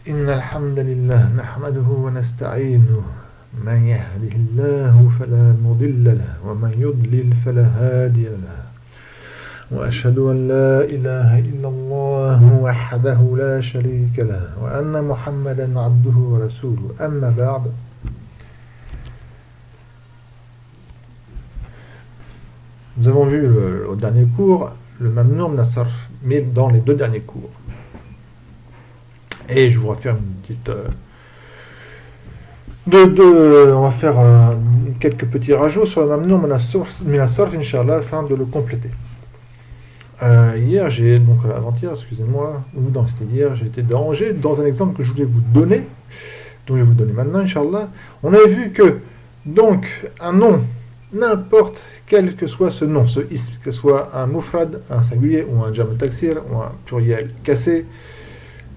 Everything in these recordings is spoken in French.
إن الحمد لله نحمده ونستعينه من يهده الله فلا مضل له ومن يضلل فلا هادي له وأشهد أن لا إله إلا الله وحده لا شريك له وأن محمدا عبده ورسوله أما بعد. Nous avons vu au dernier cours le Mamnoun min as-sarf, mais dans les deux derniers cours. Et je vous refaire une petite... on va faire quelques petits rajouts sur le Mamnoun min as-sarf, Inch'Allah, afin de le compléter. Hier, avant-hier, excusez-moi, ou non, c'était hier, j'ai été dérangé dans un exemple que je voulais vous donner, dont je vais vous donner maintenant, Inch'Allah. On avait vu que, donc, un nom, n'importe quel que soit ce nom, ce ism, que ce soit un mufrad, un singulier, ou un jam taksir, ou un pluriel cassé,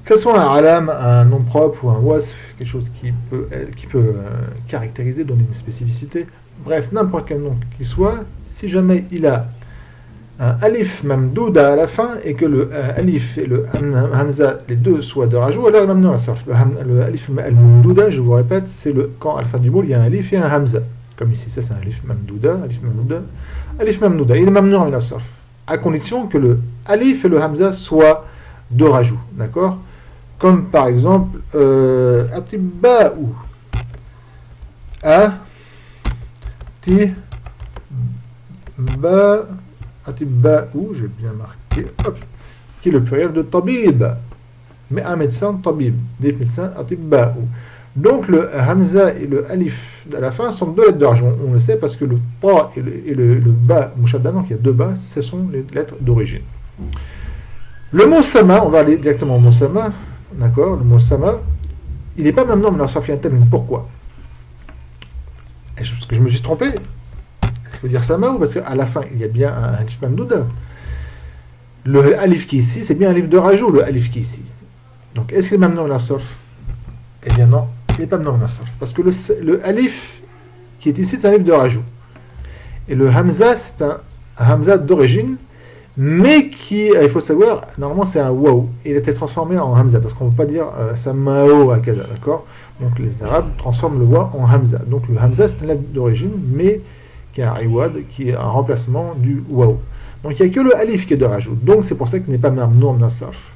que ce soit un alam, un nom propre, ou un wasf, quelque chose qui peut caractériser, donner une spécificité, bref, n'importe quel nom qu'il soit, si jamais il a un alif mamdouda à la fin, et que le alif et le hamza, les deux soient de rajout, alors le mamnoun as-sarf. Le alif al-mamdouda, je vous répète, c'est quand à la fin du mot, il y a un alif et un hamza. Comme ici, ça c'est un alif mamdouda, alif mamdouda. Il est mamnoun min as-sarf, à condition que le alif et le hamza soient de rajout, d'accord? Comme par exemple, atibba'u, atibba'u, j'ai bien marqué, hop, qui est le pluriel de tabib, mais un médecin, tabib, des médecins, atibba'u. Donc le hamza et le alif à la fin sont deux lettres de rajout. On le sait parce que le ta et le ba, mushadda, donc il y a deux bas, ce sont les lettres d'origine. Le mot sama, on va aller directement au mot sama, d'accord? Le mot sama, il n'est pas maintenant min as-sarf, pourquoi? Est-ce que je me suis trompé? Est-ce qu'il faut dire sama ou parce qu'à la fin il y a bien un alif mamdouda? Le alif qui est ici, c'est bien un alif de rajout, le alif qui est ici. Donc est-ce qu'il est maintenant min as-sarf? Eh bien non, il n'est pas maintenant min as-sarf, parce que le alif qui est ici, c'est un alif de rajout. Et le hamza, c'est un hamza d'origine, mais qui, il faut savoir, normalement c'est un waw. Il a été transformé en hamza, parce qu'on ne peut pas dire samao akaza, d'accord? Donc les arabes transforment le waw en hamza. Donc le hamza, c'est une lettre d'origine, mais qui est un iwad, qui est un remplacement du waw. Donc il n'y a que le alif qui est de rajout. Donc c'est pour ça qu'il n'est pas mamnoun min as-sarf.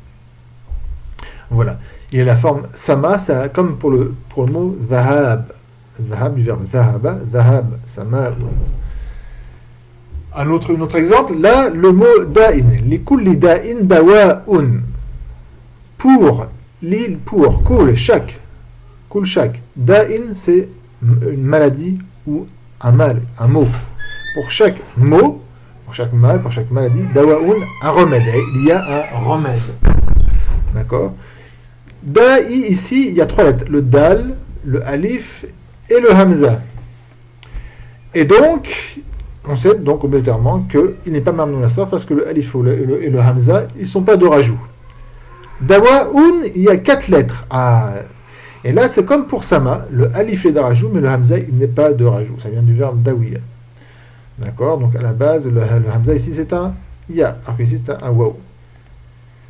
Voilà. Il y a la forme sama, ça, comme pour le mot dhahab. Dhahab du verbe dhahaba, dhahab, sama. Un autre exemple, là, le mot da'in. Likulli da'in dawa'un. Pour kul, chaque. Da'in, c'est une maladie ou un mal, un mot. Pour chaque mot, pour chaque mal, pour chaque maladie, dawa'un, un remède. Il y a un remède. D'accord? Da'i, ici, il y a trois lettres. Le dal, le alif et le hamza. Et donc, on sait donc obligatoirement qu'il n'est pas mamnoun min as-sarf parce que le alif et le hamza, ils ne sont pas de rajout. Dawa'un, il y a quatre lettres. Et là, c'est comme pour sama, le alif est de rajout, mais le hamza, il n'est pas de rajout. Ça vient du verbe dawiya. D'accord? Donc à la base, le hamza ici, c'est un ya, alors qu'ici, c'est un waw.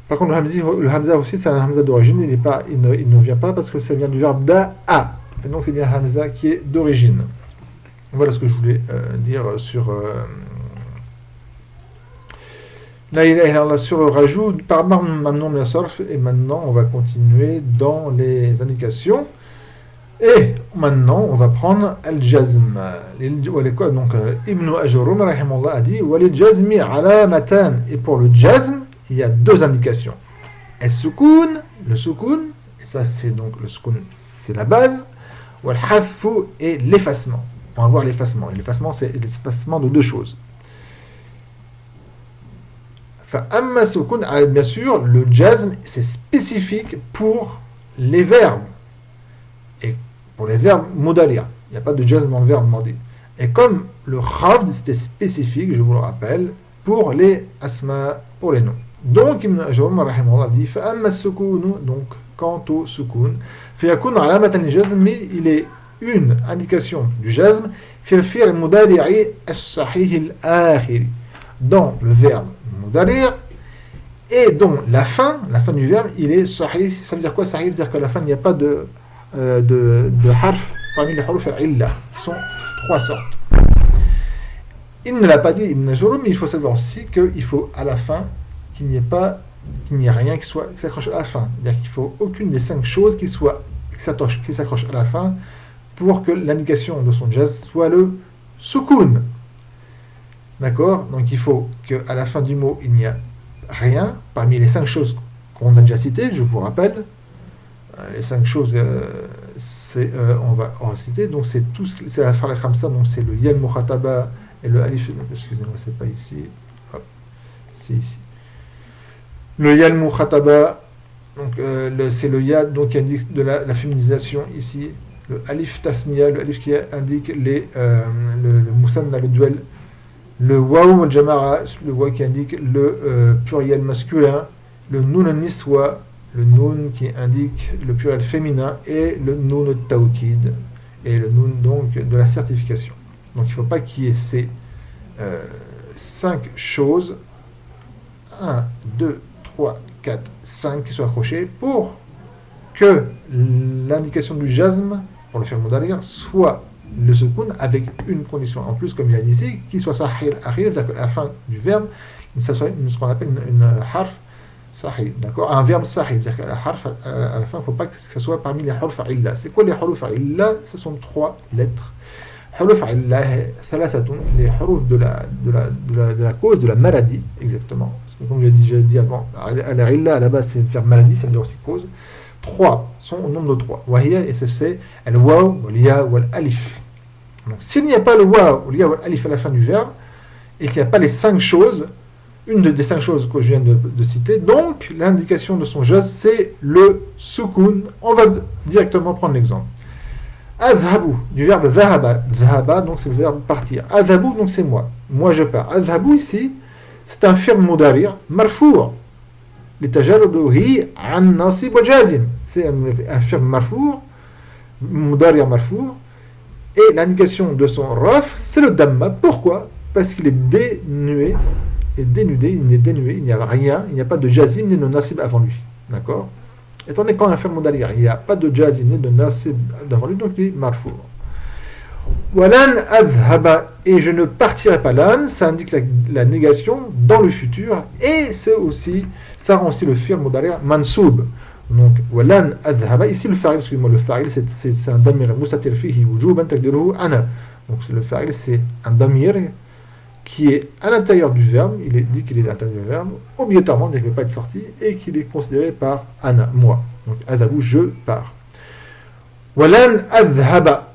Par contre, le hamza aussi, c'est un hamza d'origine, il ne vient pas parce que ça vient du verbe da'a. Et donc, c'est bien hamza qui est d'origine. Voilà ce que je voulais dire sur sur le rajout par mamnoun min as-sarf. Et maintenant, on va continuer dans les indications. Et maintenant, on va prendre al-jazm. Donc, Ibn Ajurrum rahimahullah a dit walil jazmi alamatan. Et pour le jazm, il y a deux indications. Al-sukoun, le sukoun, et ça c'est donc le sukoun, c'est la base, ou al-hathfu et l'effacement. On va voir l'effacement. Et l'effacement, c'est l'effacement de deux choses. Amma sukoun, bien sûr, le jazm, c'est spécifique pour les verbes. Et pour les verbes modaliya. Il n'y a pas de jazm dans le verbe madi. Et comme le khafd, c'était spécifique, je vous le rappelle, pour les asma, pour les noms. Donc, Ibn Ajurrum rahimahullah dit فَأَمَّا السُّكُونُ, donc quant au sukoun, فَيَكُونُ عَلَامَةً لِلْجَزْمِ, mais il est une indication du jazm في الفعل المضارع الصحيح الآخر, dans le verbe mudari' Et donc, la fin du verbe, il est sahih. Ça veut dire quoi, sahih? Ça veut dire qu'à la fin, il n'y a pas de harf parmi les huruf al-illa, qui sont 3 sortes. Il ne l'a pas dit, Ibn Jurayj, mais il faut savoir aussi qu'il faut, à la fin, qu'il n'y ait rien qui s'accroche à la fin. C'est-à-dire qu'il ne faut aucune des 5 choses qui s'accrochent à la fin pour que l'indication de son geste soit le soukoun. D'accord? Donc il faut qu'à la fin du mot, il n'y a rien parmi les 5 choses qu'on a déjà citées, je vous rappelle. Les 5 choses, on va citer. Donc c'est tout, c'est la farla khamsa, donc c'est le yal mukhataba et le alif. Excusez-moi, c'est pas ici. Hop, c'est ici. Le yal mukhataba, donc c'est le ya donc qui indique de la féminisation ici. Le alif tasniya, le alif qui indique le musanna, le duel. Le waw al jama'a, le waw qui indique le pluriel masculin. Le nun al niswa, le nun qui indique le pluriel féminin, et le nun al tawkid, et le nun donc de la certification. Donc il ne faut pas qu'il y ait ces 5 choses, 1, 2, 3, 4, 5 qui soient accrochées pour que l'indication du jazm, pour le faire mudari', soit le soukoun avec une condition en plus, comme il a dit ici, qu'il soit sahih akhir, c'est-à-dire qu'à la fin du verbe, ça soit ce qu'on appelle une harf sahih, d'accord, un verbe sahih, c'est-à-dire qu'à la harf, à la fin, il ne faut pas que ce soit parmi les huruf illa. C'est quoi les huruf illa? Ce sont 3 lettres. Huruf illa, les huruf de la cause, de la maladie, exactement. Parce que comme je l'ai déjà dit avant, illa à la base c'est maladie, ça veut dire aussi cause. 3 sont au nombre de 3. Wahia, et c'est le waw, le ya, ou l'alif. Donc, s'il n'y a pas le waw, le ya, ou l'alif à la fin du verbe, et qu'il n'y a pas les 5 choses, une des 5 choses que je viens de citer, donc l'indication de son geste, c'est le soukoun. On va directement prendre l'exemple. Azhabu, du verbe dhahaba. Dhahaba, donc c'est le verbe partir. Azhabu, donc c'est moi. Moi je pars. Azhabu ici, c'est un fi'l mudari' marfou'. لتجرده عن ناصب وجازم. C'est un fi'l marfou', mudari' marfou', et l'indication de son raf, c'est le damma. Pourquoi? Parce qu'il est dénué, il est dénué, il n'y a rien, il n'y a pas de jazim ni de nasib avant lui. D'accord? Étant donné qu'on a fait le mudari', il n'y a pas de jazim ni de nasib avant lui, donc il est marfou'. Walan azhaba, et je ne partirai pas. Lan, ça indique la négation dans le futur, et c'est aussi, ça rend aussi le fi'l mudari' mansoub. Donc walan azhaba, ici le fa'il, excusez-moi, le fa'il c'est un damir mustatir fihi wujuban taqdiruhu ana. Donc le fa'il c'est un damir qui est à l'intérieur du verbe, il est dit qu'il est à l'intérieur du verbe, obligatoirement, il ne peut pas être sorti, et qu'il est considéré par ana, moi. Donc azhabu, je pars. Walan azhaba.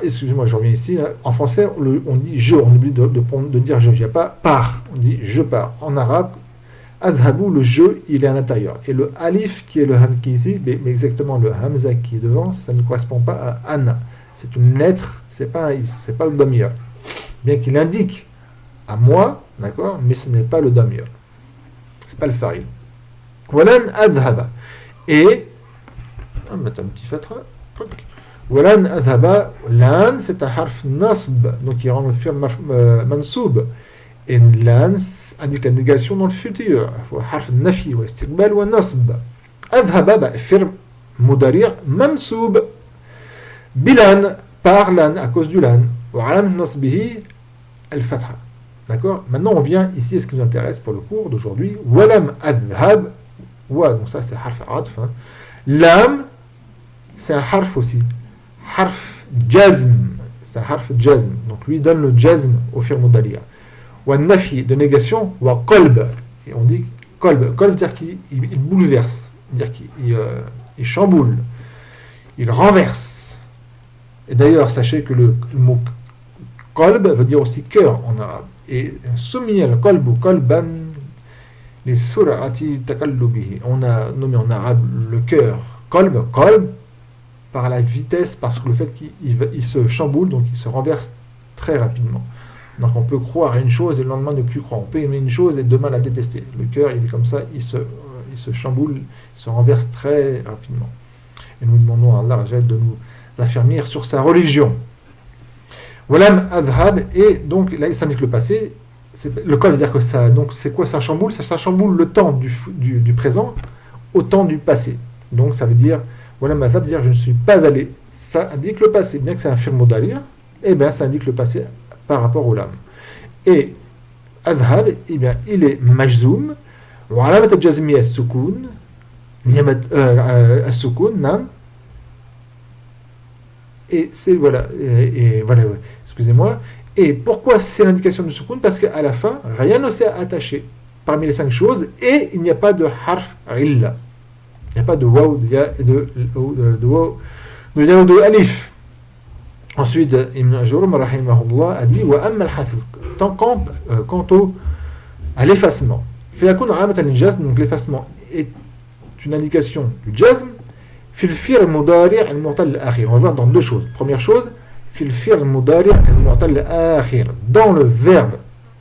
Excusez-moi, je reviens ici. En français, on dit je, on oublie de dire je. Il n'y a pas par, on dit je pars. En arabe, adhabu, le je, il est à l'intérieur. Et le alif, qui est le ham qui est ici, mais exactement le hamza qui est devant, ça ne correspond pas à ana. C'est une lettre, c'est pas le damir. Bien qu'il indique à moi, d'accord, mais ce n'est pas le damir. C'est pas le fa'il. Walan adhaba. Et, on va mettre un petit fatra. Walan adhaba, lan c'est un harf nasb, donc il rend le fi'l mansoub. Et lan indique la négation dans le futur. Harf nafi wa istiqbal wa nasb. Adhaba, fi'l mudari' mansoub. Bilan, par lan, à cause du lan. Wa alam nasbihi al-fatha. D'accord? Maintenant on vient ici à ce qui nous intéresse pour le cours d'aujourd'hui. Walam adhab, wa, donc ça c'est harf atf. Lam, c'est un harf aussi. Harf jazm, c'est un harf jazm, donc lui donne le jazm au fi'l mudari'. Wa nafi, de négation, wa qalb, et on dit qalb veut dire qu'il bouleverse, c'est-à-dire qu'il chamboule, il renverse. Et d'ailleurs, sachez que le mot qalb veut dire aussi cœur en arabe. Et soumis al qalbu qalban li sur'ati takallubihi, on a nommé en arabe le cœur qalb par la vitesse, parce que le fait qu'il se chamboule, donc il se renverse très rapidement. Donc on peut croire à une chose et le lendemain ne plus croire. On peut aimer une chose et demain la détester. Le cœur, il est comme ça, il se chamboule, il se renverse très rapidement. Et nous demandons à Allah de nous affermir sur sa religion. Walam adhab, et donc là il s'indique le passé, Le col veut dire que ça. Donc c'est quoi? Ça chamboule? Ça chamboule le temps du présent au temps du passé. Donc ça veut dire, voilà, ma veut dire je ne suis pas allé. Ça indique le passé. Bien que c'est un fi'l mudari', eh bien ça indique le passé par rapport au lam. Et adhab, eh bien il est majzoum. وعلامة الجزمية السكون نعمة السكون نعم. Et c'est voilà, et voilà, ouais, excusez-moi. Et pourquoi c'est l'indication du soukoun? Parce qu'à la fin, rien ne s'est attaché parmi les 5 choses et il n'y a pas de harf illa. Il n'y a pas de waw, de ya, de alif. Ensuite, Ibn Ajurum, rahimahullah, a dit wa amma al-hathf. Quant à l'effacement. Fayakun alamat al-jazm, donc l'effacement est une indication du jazm. Fil fi'l al-mudari' al-mu'tal al-akhir. On va voir dans deux choses. Première chose, fil fi'l al-mudari' al-mu'tal al-akhir. Dans le verbe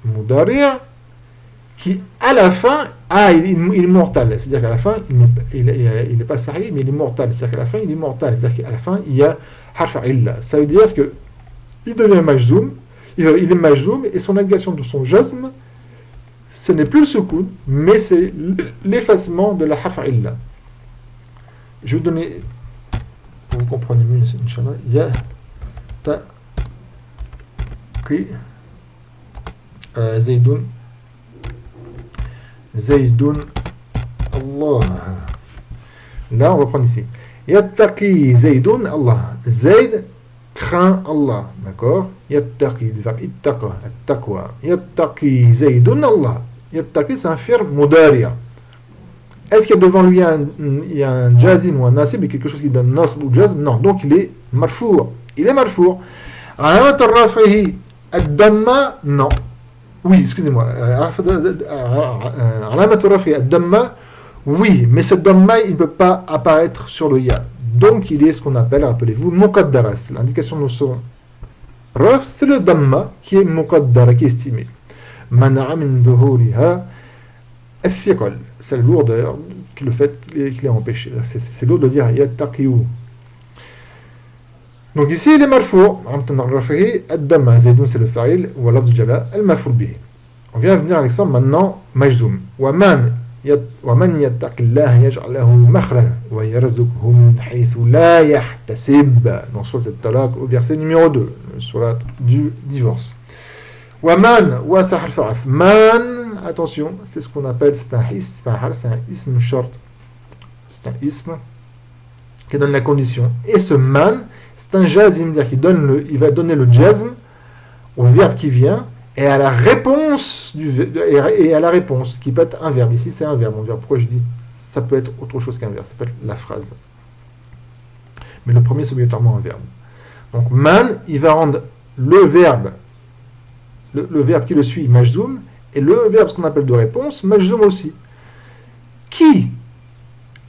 mudari' qui à la fin il est mortal, c'est-à-dire qu'à la fin il n'est pas sahih mais il est mortal, c'est-à-dire qu'à la fin il est mortal, c'est-à-dire qu'à la fin il y a harf illa. Ça veut dire que il devient majzoum, il est majzoum et son indication de son jazm ce n'est plus le soukoun mais c'est l'effacement de la harf illa. Je vais vous donner pour vous comprendre mieux, Inch'Allah, ya ta qui Zaydun Allah. Là, on va prendre ici. Yattaqi Zaydun Allah. Zayd craint Allah. D'accord? Yattaqi, le verbe ittaqa, at-taqwa. Yattaqi Zaydun Allah. Yattaqi, c'est un fi'l mudari'. Est-ce qu'il y a devant lui il y a un jazim ou un nasib et quelque chose qui donne nasb ou jazm? Non. Donc, il est marfour. Il est marfour. Alamat al-rafihi ad-damma? Non. Oui, excusez-moi. Alamat al-rafi ad-damma? Oui, mais ce damma, il ne peut pas apparaître sur le ya. Donc, il est ce qu'on appelle, rappelez-vous, muqaddaras. L'indication de son raf, c'est le damma qui est muqaddara, qui est estimé. Mana'a min dhuhuriha al-thiqal. C'est lourd d'ailleurs, le fait qu'il est empêché. C'est lourd de dire yattaqiyu. Donc ici, il est marfou. Ad-damma, Zaydun, c'est le fa'il, ou lafz jala, al-maf'ul bihi. On vient venir à l'exemple maintenant, majzoum. وَمَنْ يَتَّقِ اللَّهَ يَجْعَلْ لَهُ مَخْرَجًا وَيَرْزُقْهُ مِنْ حَيْثُ لَا يَحْتَسِبُ. Dans Sourate Al-Talaq, au verset numéro 2, Sourate du divorce. وَمَنْ وَسَحْ الْفَعَفْ. Man, attention, c'est ce qu'on appelle, c'est un ism short. C'est un ism qui donne la condition. Et ce man, c'est un jazim, c'est-à-dire il va donner le jazm au verbe qui vient et à la réponse qui peut être un verbe. Ici, c'est un verbe. On verra pourquoi je dis ça peut être autre chose qu'un verbe. Ça peut être la phrase. Mais le premier, c'est obligatoirement un verbe. Donc, man, il va rendre le verbe qui le suit, majzoum, et le verbe, ce qu'on appelle de réponse, majzoum aussi. Qui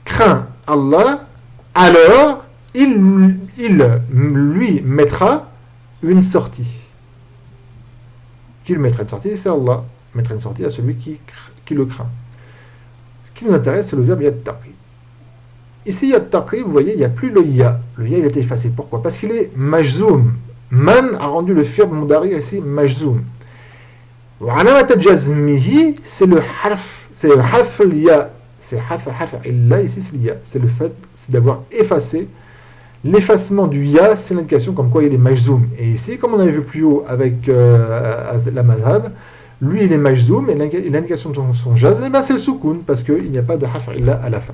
craint Allah, alors il lui mettra une sortie. Qui lui mettra une sortie? C'est Allah. Mettra une sortie à celui qui le craint. Ce qui nous intéresse, c'est le verbe yattaqi. Ici, yattaqi, vous voyez, il n'y a plus le ya. Le ya, il a été effacé. Pourquoi? Parce qu'il est majzoum. Man a rendu le fi'l mudari ici majzoum. وعلامة جزمه c'est le harf ya, c'est harf illa, ici c'est l'ya, c'est le fait d'avoir effacé. L'effacement du ya, c'est l'indication comme quoi il est majzoum. Et ici, comme on avait vu plus haut avec la madhab, lui il est majzoum et l'indication de son jaz, eh ben, c'est le soukoun parce qu'il n'y a pas de harf illa à la fin.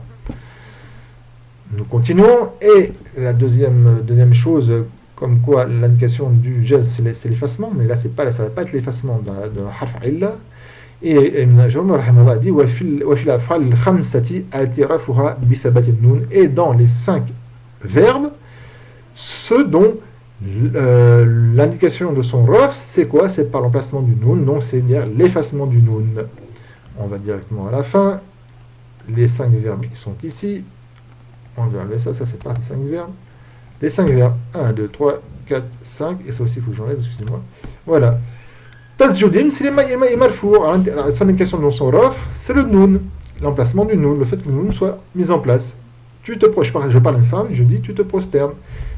Nous continuons et la deuxième chose, comme quoi l'indication du jazz c'est l'effacement, mais là ça va pas être l'effacement de harf illa. Et Ibn Jawm rahimahullah dit wa fil af'al al-khamsati i'tirafuha bi thabat an-nun, et dans les 5 verbes ceux dont l'indication de son raf c'est quoi? C'est par l'emplacement du nun, donc c'est dire l'effacement du nun. On va directement à la fin. Les 5 verbes qui sont ici, on va enlever ça fait pas 5 verbes. Les 5 verbes, 1, 2, 3, 4, 5, et ça aussi il faut que j'enlève, excusez-moi. Voilà. Tasjudin, c'est les marfour. Son indication de son raf, c'est le nun, l'emplacement du nun, le fait que le nun soit mis en place. Tu te prosternes, je parle à une femme, je dis tu te prosternes.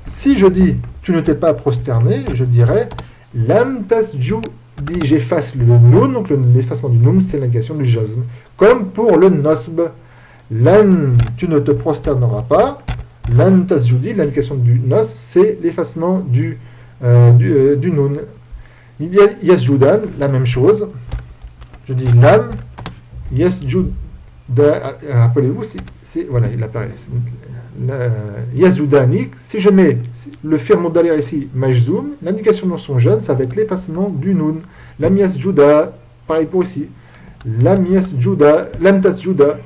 Si je dis tu ne t'es pas prosterné, je dirais lam tasju dit j'efface le noun, donc l'effacement du noun, c'est l'indication du jazm. Comme pour le nasb, lan, tu ne te prosterneras pas, lan tasjudi, l'indication du nas, c'est l'effacement du noun. Il y a yasjudan, la même chose. Je dis lam, yasjud, rappelez-vous, voilà, il apparaît. Yasjudani, si je mets le fi'l derrière ici, majzoum, l'indication dans son jeune, ça va être l'effacement du noun. Lam yasjuda, pareil pour ici. Lam yasjuda, lam tasjuda.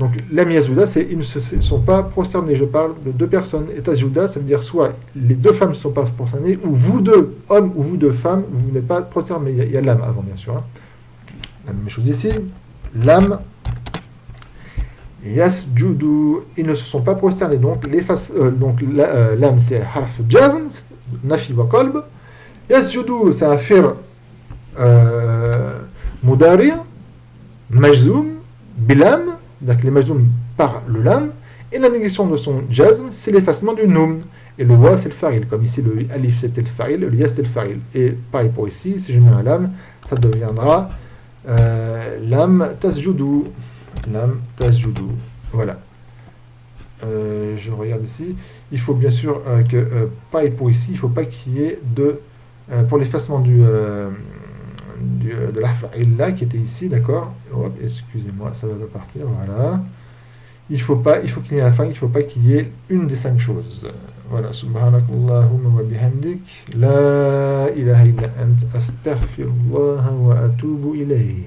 Donc, lam yasjuda, ils ne sont pas prosternés. Je parle de deux personnes. Et tasjuda, ça veut dire soit les deux femmes ne sont pas prosternées, ou vous deux, hommes, ou vous deux femmes, vous n'êtes pas prosternés. Mais il y a l'âme avant, bien sûr. Hein. La même chose ici. L'âme. Yasjudu, ils ne se sont pas prosternés. Donc, l'âme, c'est harf jazm, nafi wa qalb. Yasjudu, c'est un fi'l mudari, majzoum, bilam. Donc les majzoum par le lam, et la négation de son jazm, c'est l'effacement du noum. Et le wa, c'est le fa'il. Comme ici, le alif, c'était le fa'il, le ya, c'était le fa'il. Et pareil pour ici, si je mets un lam, ça deviendra lam tasjudu. Lam tasjudu. Voilà. Je regarde ici. Il faut bien sûr pareil pour ici, il ne faut pas qu'il y ait pour l'effacement de l'harf illa qui était ici, d'accord. Excusez-moi, ça va partir, voilà. Il faut qu'il y ait à la fin, il ne faut pas qu'il y ait une des 5 choses. Voilà, subhanakallahumma wa bihamdik, la ilaha illa ant, astaghfirullah wa atubu ilayh.